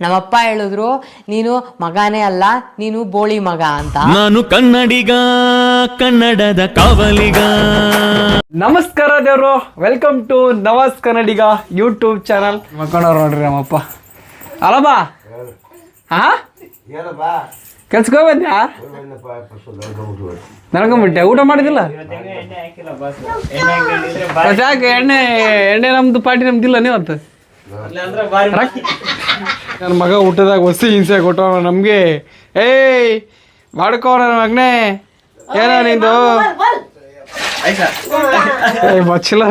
ನಮ್ಮಪ್ಪ ಹೇಳಿದ್ರು ನೀನು ಮಗನೇ ಅಲ್ಲ, ನೀನು ಬೋಳಿ ಮಗ ಅಂತ. ನಾನು ಕನ್ನಡಿಗ, ಕನ್ನಡದ ಕಾವಲಿಗ. ನಮಸ್ಕಾರ ದೇವ್ರು, welcome to Navas Kannadiga YouTube channel. ಮಕ್ಕಳವ್ರು ನೋಡ್ರಿ ನಮ್ಮಪ್ಪ. ಅಲ್ಲಮ್ಮ ಕೆಲ್ಸಕ್ಕೆ ಬಂದ್ಯಾ? ನಡ್ಕೊಂಬಿಟ್ಟೆ, ಊಟ ಮಾಡಿದಿಲ್ಲ? ಯಾಕೆ ಎಣ್ಣೆ ನಮ್ದು ಪಾರ್ಟಿ ನಮ್ದಿಲ್ಲ ನೀವತ್ತು? ನನ್ನ ಮಗ ಊಟದಾಗ ಹೊಸಿ ಹಿಂಸೆ ಕೊಟ್ಟವ ನಮಗೆ. ಏಯ್ ಮಾಡ್ಕೋ ನನ್ನ ಮಗನೇ, ಏನೋ ನಿಂದು ಬಚ್ಚಲ.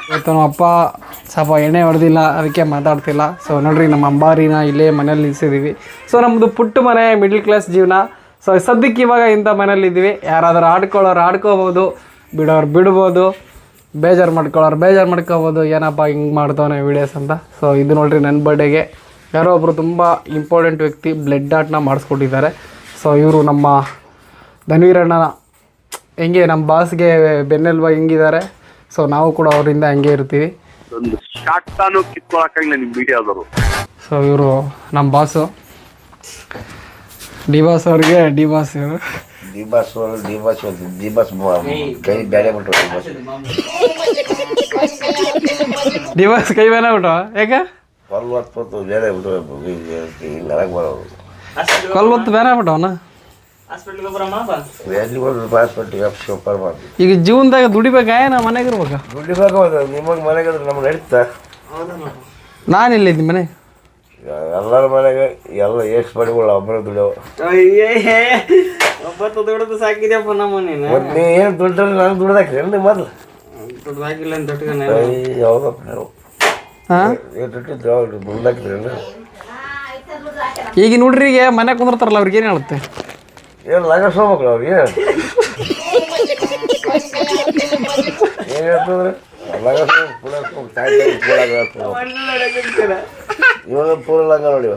ಇವತ್ತು ನಮ್ಮ ಅಪ್ಪ ಸ್ವಲ್ಪ ಎಣ್ಣೆ ಹೊಡೆದಿಲ್ಲ, ಅದಕ್ಕೆ ಮಾತಾಡ್ತಿಲ್ಲ. ಸೊ ನೋಡ್ರಿ, ನಮ್ಮ ಅಂಬಾರಿನ ಇಲ್ಲೇ ಮನೇಲಿ ನಿಲ್ಸಿದ್ದೀವಿ. ಸೊ ನಮ್ಮದು ಪುಟ್ಟ ಮನೆ, ಮಿಡ್ಲ್ ಕ್ಲಾಸ್ ಜೀವನ. ಸೊ ಸದ್ಯಕ್ಕೆ ಇವಾಗ ಇಂಥ ಮನೇಲಿದ್ದೀವಿ. ಯಾರಾದರೂ ಆಡ್ಕೊಳ್ಳೋರು ಆಡ್ಕೋಬೋದು, ಬಿಡೋರು ಬಿಡ್ಬೋದು, ಬೇಜಾರು ಮಾಡ್ಕೋಬೋದು. ಏನಪ್ಪ ಹಿಂಗೆ ಮಾಡ್ತಾವನೆ ವೀಡಿಯೋಸ್ ಅಂತ. ಸೊ ಇದು ನೋಡ್ರಿ, ನನ್ನ ಬರ್ಡೇಗೆ ಯಾರೋ ಒಬ್ಬರು ತುಂಬ ಇಂಪಾರ್ಟೆಂಟ್ ವ್ಯಕ್ತಿ ಬ್ಲಡ್ ಡಾಟ್ನ ಮಾಡಿಸ್ಕೊಟ್ಟಿದ್ದಾರೆ. ಸೊ ಇವರು ನಮ್ಮ ಧನ್ವೀರಣ್ಣನ ಹೆಂಗೆ ನಮ್ಮ ಬಾಸ್ಗೆ ಬೆನ್ನೆಲುಬ ಹಿಂಗಿದ್ದಾರೆ. ಸೊ ನಾವು ಕೂಡ ಅವರಿಂದ ಹಂಗೆ ಇರ್ತೀವಿ. ಸೊ ಇವರು ನಮ್ಮ ಬಾಸು, ಡಿ ಬಾಸ್ ಅವ್ರಿಗೆ ಡಿ ಬಾಸ್. ಇವರು ಡಿ ಬಾಸ್ ಕೈ ಬೇನೆ ಬಿಟ್ಟು ಯಾಕೆ ಕೊಲ್ವತ್ತು ಬೇನೆ ಬಿಟ್ಟವನ. ಈಗ ಜೀವನದಾಗ ದುಡಿಬೇಕಾ ನಾ ಮನೆಗೆ ಇರ್ಬೇಕಾ? ನಿಮಗೆ ಮನೆಗೆ ನಮ್ಗೆ ನಡೀತಾ? ನಾನು ಇಲ್ಲಿದ್ದೀನಿ ಮನೆ. ಎಲ್ಲರ ಮನೆಗೆ ಎಲ್ಲ ಎಷ್ಟು ಪಡಿಗಳು ಒಬ್ಬರು ದುಡಿಯೋ. ದುಡ್ದು ಸಾಕಿದ್ಯಪ್ಪ ನಮ್ಮ ಮನೆ. ನೀ ಏನು ದುಡ್ಡು ನಾನು ದುಡ್ದಾಕ್ರಿ ಎಲ್ಲಿ ಮೊದಲು ದುಡ್ದಾಕಿಲ್ಲ ಯಾವ್ದಪ್ಪ ನೀವು ದುಡ್ದಾಕ್ರಿ. ಈಗ ನೋಡ್ರಿ, ಈಗ ಮನೆ ಕುಂದಿರ್ತಾರಲ್ಲ ಅವ್ರಿಗೆ ಏನು ಹೇಳುತ್ತೆ? ಏನು ಲಗಸ್ ಹೋಗ್ಬೇಕ್ರಿ ಅವ್ರಿಗೆ? ಏನು ಹೇಳ್ತಂದ್ರೆ ಲಗಸ್ ಇವಾಗ ಪೂರ ಲಂಗ ನೋಡಿವ